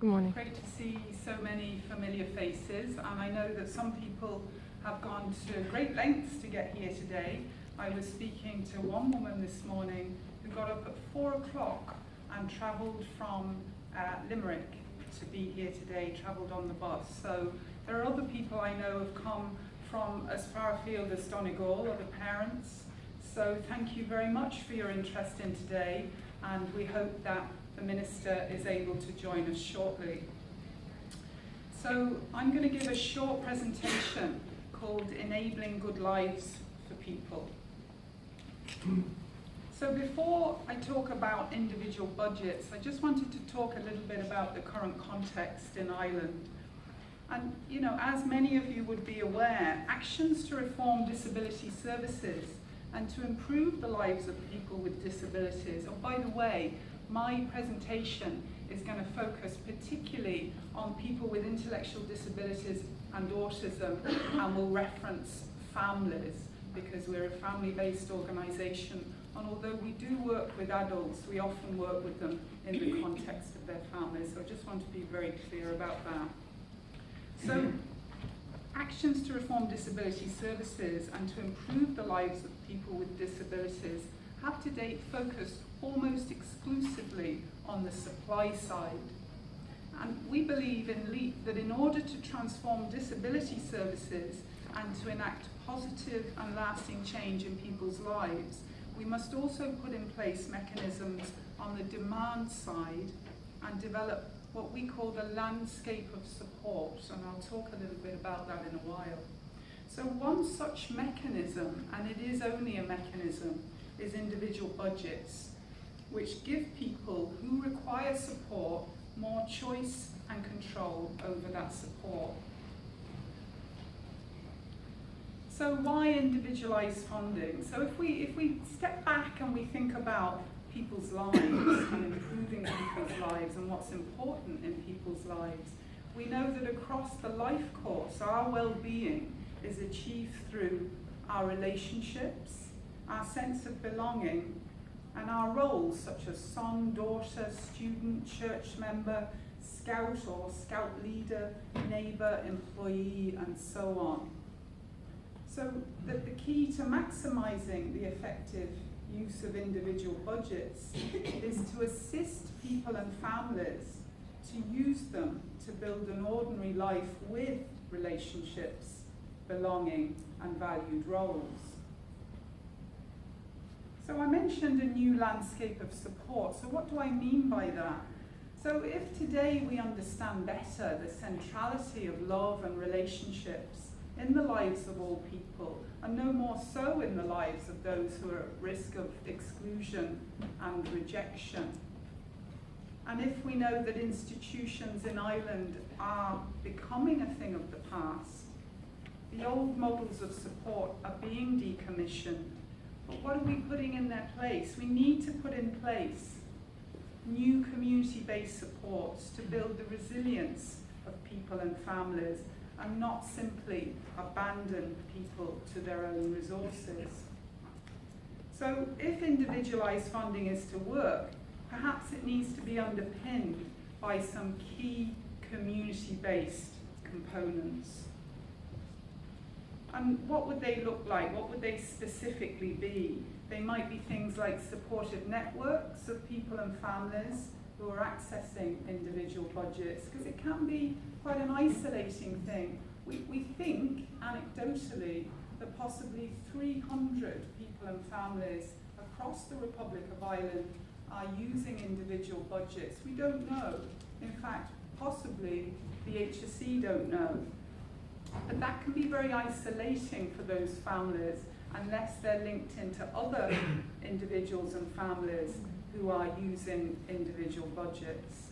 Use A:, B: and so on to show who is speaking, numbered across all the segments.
A: Good morning.
B: Great to see so many familiar faces, and I know that some people have gone to great lengths to get here today. I was speaking to one woman this morning who got up at 4 o'clock and travelled from Limerick to be here today, travelled on the bus. So there are other people I know have come from as far afield as Donegal, other parents. So thank you very much for your interest in today, and we hope that the Minister is able to join us shortly. So I'm going to give a short presentation called Enabling Good Lives for People. So before I talk about individual budgets, I just wanted to talk a little bit about the current context in Ireland. And, you know, as many of you would be aware, actions to reform disability services and to improve the lives of people with disabilities. Oh, by the way, my presentation is going to focus particularly on people with intellectual disabilities and autism, and will reference families because we're a family-based organisation. And although we do work with adults, we often work with them in the context of their families. So I just want to be very clear about that. So, actions to reform disability services and to improve the lives of people with disabilities have to date focused almost exclusively on the supply side. And we believe in LEAP that in order to transform disability services and to enact positive and lasting change in people's lives, we must also put in place mechanisms on the demand side and develop what we call the landscape of support, and I'll talk a little bit about that in a while. So one such mechanism, and it is only a mechanism, is individual budgets, which give people who require support more choice and control over that support. So why individualised funding? So if we step back and we think about people's lives and improving people's lives and what's important in people's lives, we know that across the life course, our well-being is achieved through our relationships, our sense of belonging, and our roles such as son, daughter, student, church member, scout or scout leader, neighbour, employee, and so on. So the key to maximising the effective use of individual budgets is to assist people and families to use them to build an ordinary life with relationships, belonging, and valued roles. So I mentioned a new landscape of support. So what do I mean by that? So if today we understand better the centrality of love and relationships in the lives of all people, and no more so in the lives of those who are at risk of exclusion and rejection, and if we know that institutions in Ireland are becoming a thing of the past, the old models of support are being decommissioned. But what are we putting in their place? We need to put in place new community-based supports to build the resilience of people and families and not simply abandon people to their own resources. So if individualised funding is to work, perhaps it needs to be underpinned by some key community-based components. And what would they look like? What would they specifically be? They might be things like supportive networks of people and families who are accessing individual budgets, because it can be quite an isolating thing. We think, anecdotally, that possibly 300 people and families across the Republic of Ireland are using individual budgets. We don't know. In fact, possibly the HSE don't know. But that can be very isolating for those families unless they're linked into other individuals and families who are using individual budgets.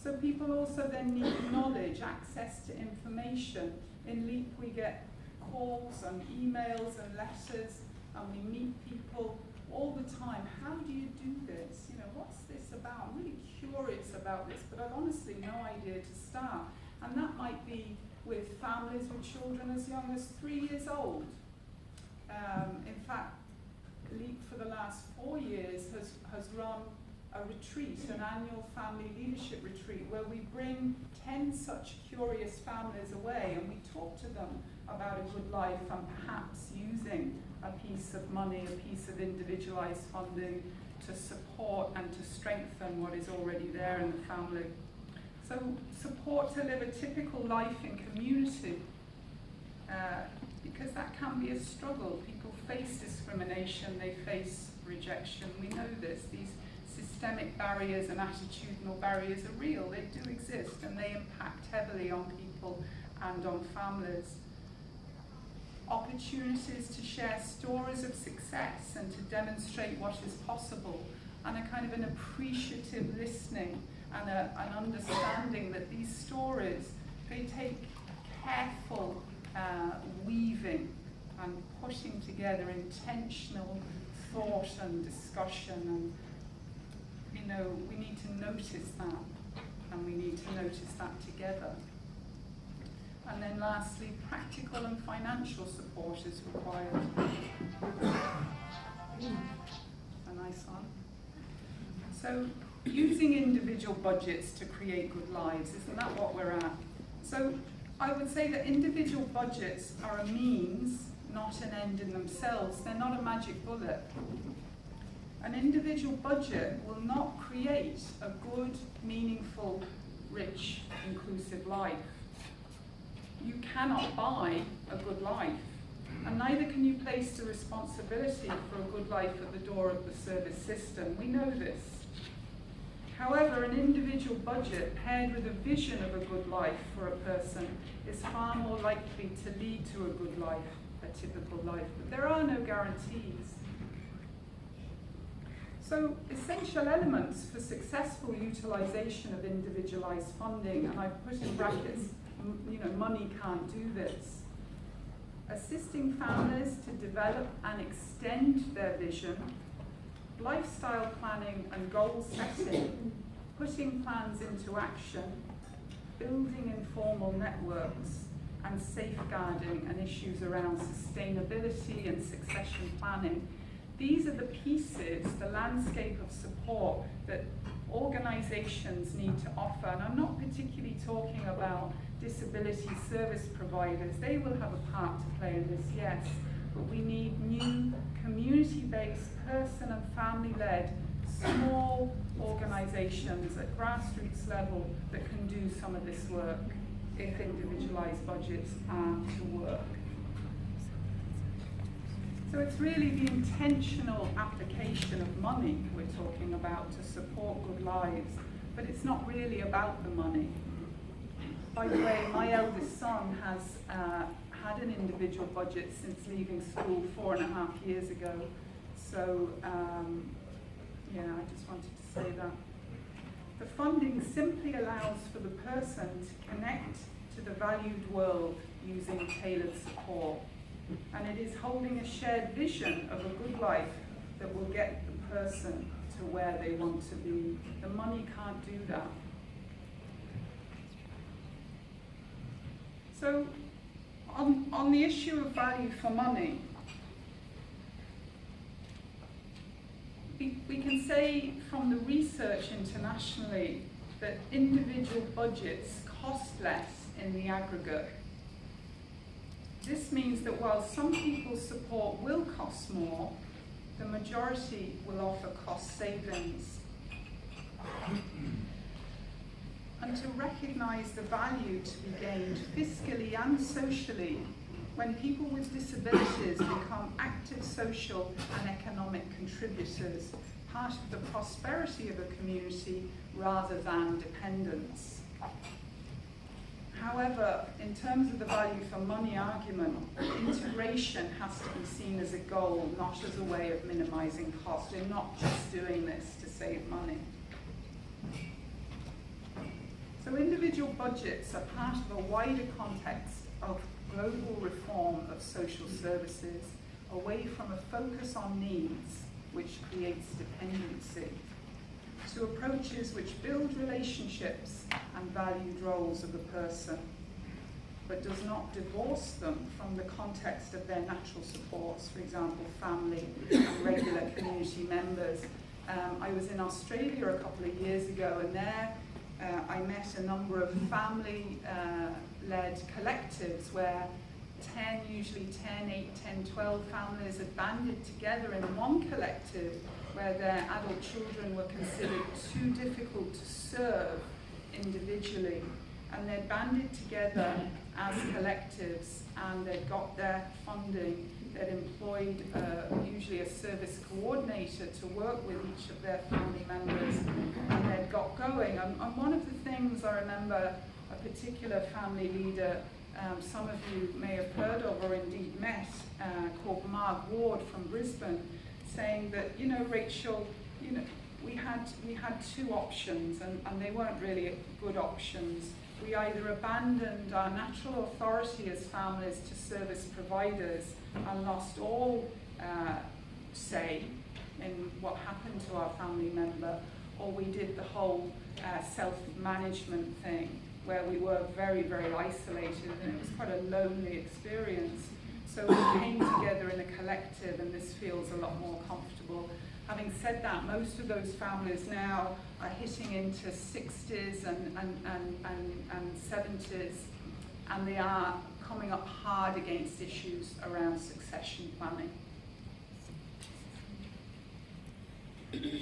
B: So people also then need knowledge, access to information. In LEAP we get calls and emails and letters, and we meet people all the time. How do you do this? You know, what's this about? I'm really curious about this, but I've honestly no idea to start. And that might be with families with children as young as 3 years old. In fact, LEAP for the last 4 years has run a retreat, an annual family leadership retreat retreat where we bring 10 such curious families away and we talk to them about a good life and perhaps using a piece of money, a piece of individualized funding to support and to strengthen what is already there in the family. So support to live a typical life in community, because that can be a struggle. People face discrimination, they face rejection. We know this. These systemic barriers and attitudinal barriers are real, they do exist, and they impact heavily on people and on families. Opportunities to share stories of success and to demonstrate what is possible, and a kind of an appreciative listening and an understanding that these stories, they take careful weaving and putting together intentional thought and discussion, and you know, we need to notice that, and we need to notice that together. And then lastly, practical and financial support is required. A nice one. So, using individual budgets to create good lives, isn't that what we're at? So, I would say that individual budgets are a means, not an end in themselves. They're not a magic bullet. An individual budget will not create a good, meaningful, rich, inclusive life. You cannot buy a good life, and neither can you place the responsibility for a good life at the door of the service system. We know this. However, an individual budget paired with a vision of a good life for a person is far more likely to lead to a good life, a typical life, but there are no guarantees. So, essential elements for successful utilization of individualized funding, and I've put in brackets, you know, money can't do this. Assisting families to develop and extend their vision, lifestyle planning and goal setting, putting plans into action, building informal networks, and safeguarding and issues around sustainability and succession planning. These are the pieces, the landscape of support that organizations need to offer. And I'm not particularly talking about disability service providers. They will have a part to play in this, yes, but we need new community-based, person and family-led, small organizations at grassroots level that can do some of this work if individualized budgets are to work. So it's really the intentional application of money we're talking about to support good lives, but it's not really about the money. By the way, my eldest son has had an individual budget since leaving school 4.5 years ago. So, yeah, I just wanted to say that. The funding simply allows for the person to connect to the valued world using tailored support. And it is holding a shared vision of a good life that will get the person to where they want to be. The money can't do that. So, on the issue of value for money, we can say from the research internationally that individual budgets cost less in the aggregate. This means that while some people's support will cost more, the majority will offer cost savings. And to recognise the value to be gained fiscally and socially when people with disabilities become active social and economic contributors, part of the prosperity of a community rather than dependence. However, in terms of the value for money argument, integration has to be seen as a goal, not as a way of minimising cost. We're not just doing this to save money. So individual budgets are part of a wider context of global reform of social services, away from a focus on needs, which creates dependency, to approaches which build relationships and valued roles of the person, but does not divorce them from the context of their natural supports, for example, family and regular community members. I was in Australia a couple of years ago, and there I met a number of family-led collectives where usually 10, 8, 10, 12 families had banded together in one collective where their adult children were considered too difficult to serve individually. And they'd banded together as collectives, and they'd got their funding. They'd employed usually a service coordinator to work with each of their family members, and they'd got going. And one of the things I remember a particular family leader, some of you may have heard of or indeed met, called Mark Ward from Brisbane, saying that, you know, Rachel, you know, we had two options, and they weren't really good options. We either abandoned our natural authority as families to service providers and lost all say in what happened to our family member, or we did the whole self-management thing where we were very, very isolated, and it was quite a lonely experience. So we came together in a collective, and this feels a lot more comfortable. Having said that, most of those families now are hitting into 60s and 70s, and they are coming up hard against issues around succession planning.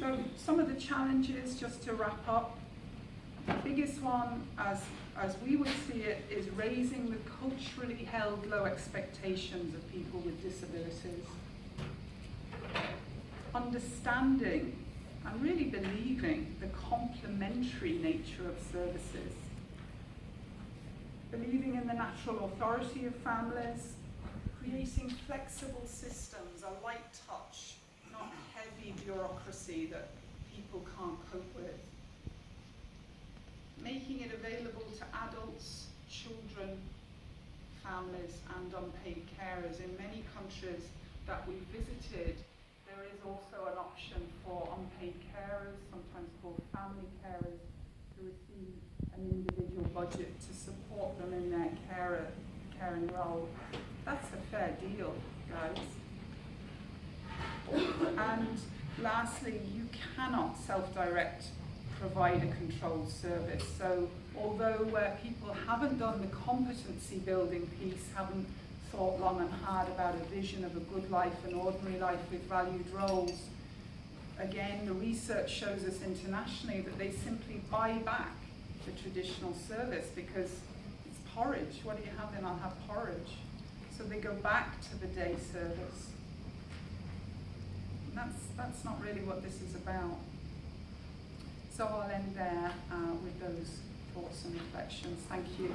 B: So some of the challenges, just to wrap up, the biggest one, as we would see it, is raising the culturally held low expectations of people with disabilities. Understanding and really believing the complementary nature of services. Believing in the natural authority of families. Creating flexible systems, a light touch, not heavy bureaucracy that people can't cope with. Making it available to adults, children, families, and unpaid carers. In many countries that we visited, there is also an option for unpaid carers, sometimes called family carers, to receive an individual budget to support them in their caring role. That's a fair deal, guys. And lastly, you cannot self-direct provide a controlled service. So although where people haven't done the competency building piece, haven't thought long and hard about a vision of a good life, an ordinary life with valued roles, again, the research shows us internationally that they simply buy back the traditional service because it's porridge. What do you have then? I'll have porridge. So they go back to the day service. And that's not really what this is about. So I'll end there with those thoughts and reflections. Thank you.